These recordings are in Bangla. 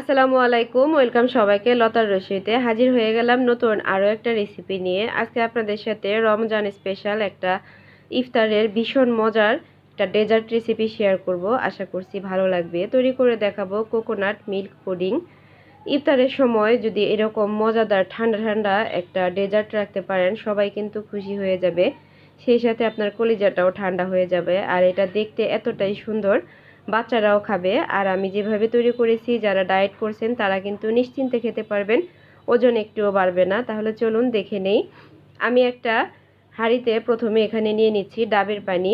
আসসালামু আলাইকুম, ওয়েলকাম সবাইকে। লতার রসইতে হাজির হয়ে গেলাম নতুন আরও একটা রেসিপি নিয়ে। আজকে আপনাদের সাথে রমজান স্পেশাল একটা ইফতারের ভীষণ মজার একটা ডেজার্ট রেসিপি শেয়ার করব। আশা করছি ভালো লাগবে। তৈরি করে দেখাবো কোকোনাট মিল্ক পুডিং। ইফতারের সময় যদি এরকম মজাদার ঠান্ডা ঠান্ডা একটা ডেজার্ট রাখতে পারেন, সবাই কিন্তু খুশি হয়ে যাবে। সেই সাথে আপনার কলিজাটাও ঠান্ডা হয়ে যাবে। আর এটা দেখতে এতটাই সুন্দর, বাচ্চারাও খাবে। আর আমি যেভাবে তৈরি করেছি, যারা ডায়েট করছেন তারা কিন্তু নিশ্চিন্তে খেতে পারবেন, ওজন একটুও বাড়বে না। তাহলে চলুন দেখে নেই। আমি একটা হাঁড়িতে প্রথমে এখানে নিয়ে নিচ্ছি ডাবের পানি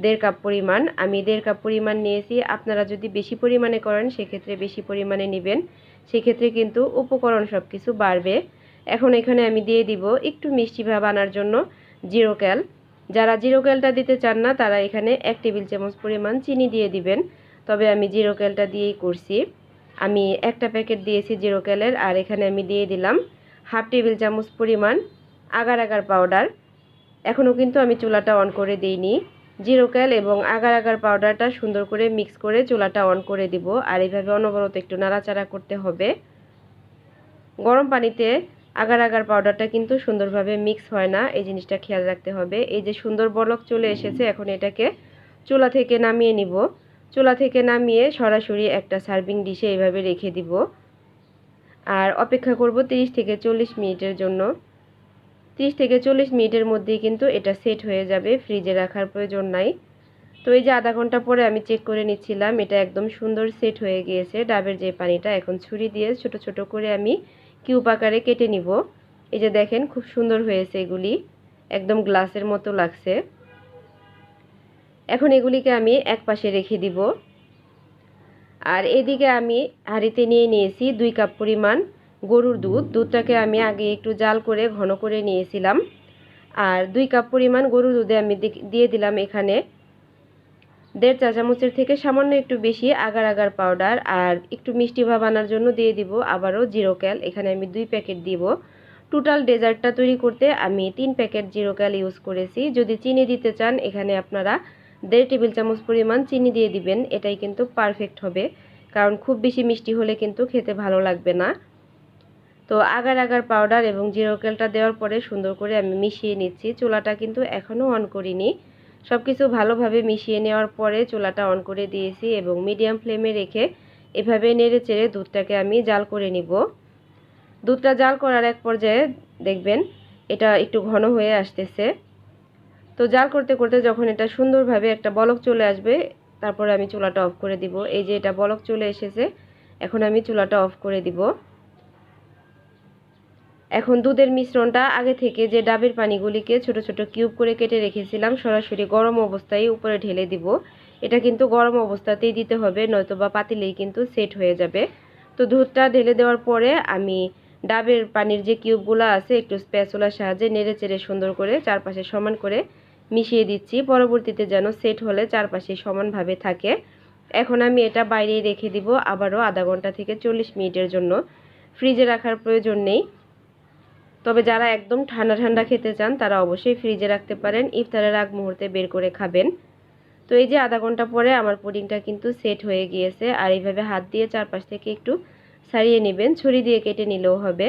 1.5 কাপ পরিমাণ। আমি 1.5 কাপ পরিমাণ নিয়েছি। আপনারা যদি বেশি পরিমাণে করেন সেক্ষেত্রে বেশি পরিমাণে নেবেন, সেক্ষেত্রে কিন্তু উপকরণ সব কিছু বাড়বে। এখন এখানে আমি দিয়ে দিব একটু মিষ্টি ভাব আনার জন্য জিরো ক্যাল। যারা জিরো ক্যালটা দিতে চান না তারা এখানে 1 টেবিল চামচ পরিমাণ চিনি দিয়ে দিবেন। তবে আমি জিরো ক্যালটা দিয়েই করছি। আমি একটা প্যাকেট দিয়েছি জিরো ক্যালের। আর এখানে আমি দিয়ে দিলাম 1/2 টেবিল চামচ পরিমাণ আগার আগার পাউডার। এখনও কিন্তু আমি চুলাটা অন করে দিইনি। জিরো ক্যাল এবং আগার আগার পাউডারটা সুন্দর করে মিক্স করে চুলাটা অন করে দিব। আর এইভাবে অনবরত একটু নাড়াচাড়া করতে হবে। গরম পানিতে আগার আগার পাউডারটা কিন্তু সুন্দরভাবে মিক্স হয় না, এই জিনিসটা খেয়াল রাখতে হবে। এই যে সুন্দর বলক চলে এসেছে, এখন এটাকে চুলা থেকে নামিয়ে নিব। চুলা থেকে নামিয়ে সরাসরি একটা সার্ভিং ডিশে এইভাবে রেখে দিব। আর অপেক্ষা করব 30 থেকে 40 মিনিটের জন্য। 30 থেকে 40 মিনিটের মধ্যেই কিন্তু এটা সেট হয়ে যাবে, ফ্রিজে রাখার প্রয়োজন নাই। তো এই যে আধা ঘন্টা পরে আমি চেক করে নিচ্ছিলাম, এটা একদম সুন্দর সেট হয়ে গিয়েছে ডাবের যে পানিটা। এখন ছুরি দিয়ে ছোট ছোট করে আমি কিউব আকারে কেটে নিব। এই যে দেখেন খুব সুন্দর হয়েছে, এগুলি একদম গ্লাসের মতো লাগছে। এখন এগুলিকে আমি এক পাশে রেখে দিব। আর এদিকে আমি হাঁড়িতে নিয়ে নিয়েছি 2 কাপ পরিমাণ গরুর দুধ। দুধটাকে আমি আগে একটু জাল করে ঘন করে নিয়েছিলাম। আর 2 কাপ পরিমাণ গরুর দুধে আমি দিয়ে দিলাম এখানে 1.5 চা চামচের থেকে সামান্য একটু বেশি আগার আগার পাউডার। আর একটু মিষ্টি ভাব আনার জন্য দিয়ে দিব আবারও জিরো ক্যাল। এখানে আমি 2 প্যাকেট দিব। টোটাল ডেজার্টটা তৈরি করতে আমি 3 প্যাকেট জিরো ক্যাল ইউজ করেছি। যদি চিনি দিতে চান এখানে আপনারা 1.5 টেবিল চামচ পরিমাণ চিনি দিয়ে দিবেন, এটাই কিন্তু পারফেক্ট হবে। কারণ খুব বেশি মিষ্টি হলে কিন্তু খেতে ভালো লাগবে না। তো আগার আগার পাউডার এবং জিরো ক্যালটা দেওয়ার পরে সুন্দর করে আমি মিশিয়ে নিচ্ছি। চুলাটা কিন্তু এখনও অন করিনি। সব কিছু ভালোভাবে মিশিয়ে নেওয়ার পরে চুলাটা অন করে দিয়েছি এবং মিডিয়াম ফ্লেমে রেখে এভাবে নেড়ে চেড়ে দুধটাকে আমি জাল করে নিব। দুধটা জাল করার এক পর্যায়ে দেখবেন এটা একটু ঘন হয়ে আসতেছে। তো জাল করতে করতে যখন এটা সুন্দরভাবে একটা বলক চলে আসবে, তারপরে আমি চুলাটা অফ করে দিব। এই যে এটা বলক চলে এসেছে, এখন আমি চুলাটা অফ করে দিব। এখন দুধের মিশ্রণটা আগে থেকে যে ডাবের পানিগুলিকে ছোট ছোট কিউব করে কেটে রেখেছিলাম সরাসরি গরম অবস্থায় উপরে ঢেলে দিব। এটা কিন্তু গরম অবস্থাতেই দিতে হবে, নয়তো বা পাতিলেই কিন্তু সেট হয়ে যাবে। তো দুধটা ঢেলে দেওয়ার পরে আমি ডাবের পানির যে কিউবগুলো আছে একটু স্প্যাচুলার সাহায্যে নেড়ে চেড়ে সুন্দর করে চারপাশে সমান করে মিশিয়ে দিচ্ছি, পরবর্তীতে যেন সেট হলে চারপাশে সমানভাবে থাকে। এখন আমি এটা বাইরেই রেখে দিব আবারও আধা ঘন্টা থেকে 40 মিনিটের জন্য। ফ্রিজে রাখার প্রয়োজন নেই। তবে যারা একদম ঠান্ডা ঠান্ডা খেতে চান তারা অবশ্যই ফ্রিজে রাখতে পারেন, ইফতারের আগ মুহূর্তে বের করে খাবেন। তো এই যে আধা ঘন্টা পরে আমার পুডিংটা কিন্তু সেট হয়ে গিয়েছে। আর এইভাবে হাত দিয়ে চারপাশ থেকে একটু ছাড়িয়ে নেবেন, ছুরি দিয়ে কেটে নিলেও হবে।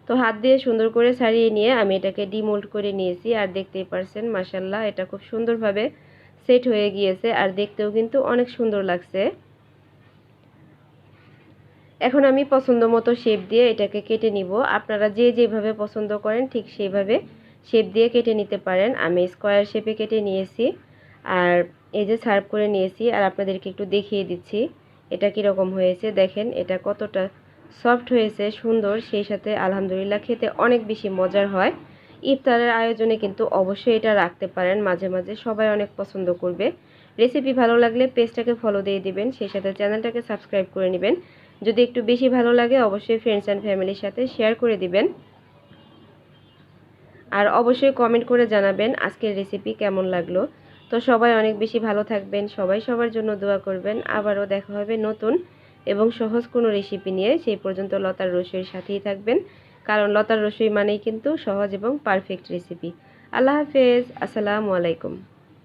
তো হাত দিয়ে সুন্দর করে ছাড়িয়ে নিয়ে আমি এটাকে ডিমোল্ড করে নিয়েছি। আর দেখতেই পারছেন মাশাআল্লাহ এটা খুব সুন্দরভাবে সেট হয়ে গিয়েছে, আর দেখতেও কিন্তু অনেক সুন্দর লাগছে। এখন আমি পছন্দ মতো শেপ দিয়ে এটাকে কেটে নিব। আপনারা যে যেভাবে পছন্দ করেন ঠিক সেইভাবে শেপ দিয়ে কেটে নিতে পারেন। আমি স্কোয়ার শেপে কেটে নিয়েছি আর এই যে সার্ভ করে নিয়েছি। আর আপনাদেরকে একটু দেখিয়ে দিচ্ছি এটা কীরকম হয়েছে। দেখেন এটা কতটা সফট হয়েছে, সুন্দর, সেই সাথে আলহামদুলিল্লাহ খেতে অনেক বেশি মজার হয়। ইফতারের আয়োজনে কিন্তু অবশ্যই এটা রাখতে পারেন, মাঝে মাঝে সবাই অনেক পছন্দ করবে। রেসিপি ভালো লাগলে পেজটাকে ফলো দিয়ে দিবেন, সেই সাথে চ্যানেলটাকে সাবস্ক্রাইব করে নেবেন। যদি একটু বেশি ভালো লাগে অবশ্যই ফ্রেন্ডস অ্যান্ড ফ্যামিলির সাথে শেয়ার করে দিবেন। আর অবশ্যই কমেন্ট করে জানাবেন আজকের রেসিপি কেমন লাগলো। তো সবাই অনেক বেশি ভালো থাকবেন, সবাই সবার জন্য দোয়া করবেন। আবারও দেখা হবে নতুন এবং সহজ কোনো রেসিপি নিয়ে। সেই পর্যন্ত লতার রসইয়ের সাথেই থাকবেন, কারণ লতার রসই মানেই কিন্তু সহজ এবং পারফেক্ট রেসিপি। আল্লাহ হাফেজ, আসসালামু আলাইকুম।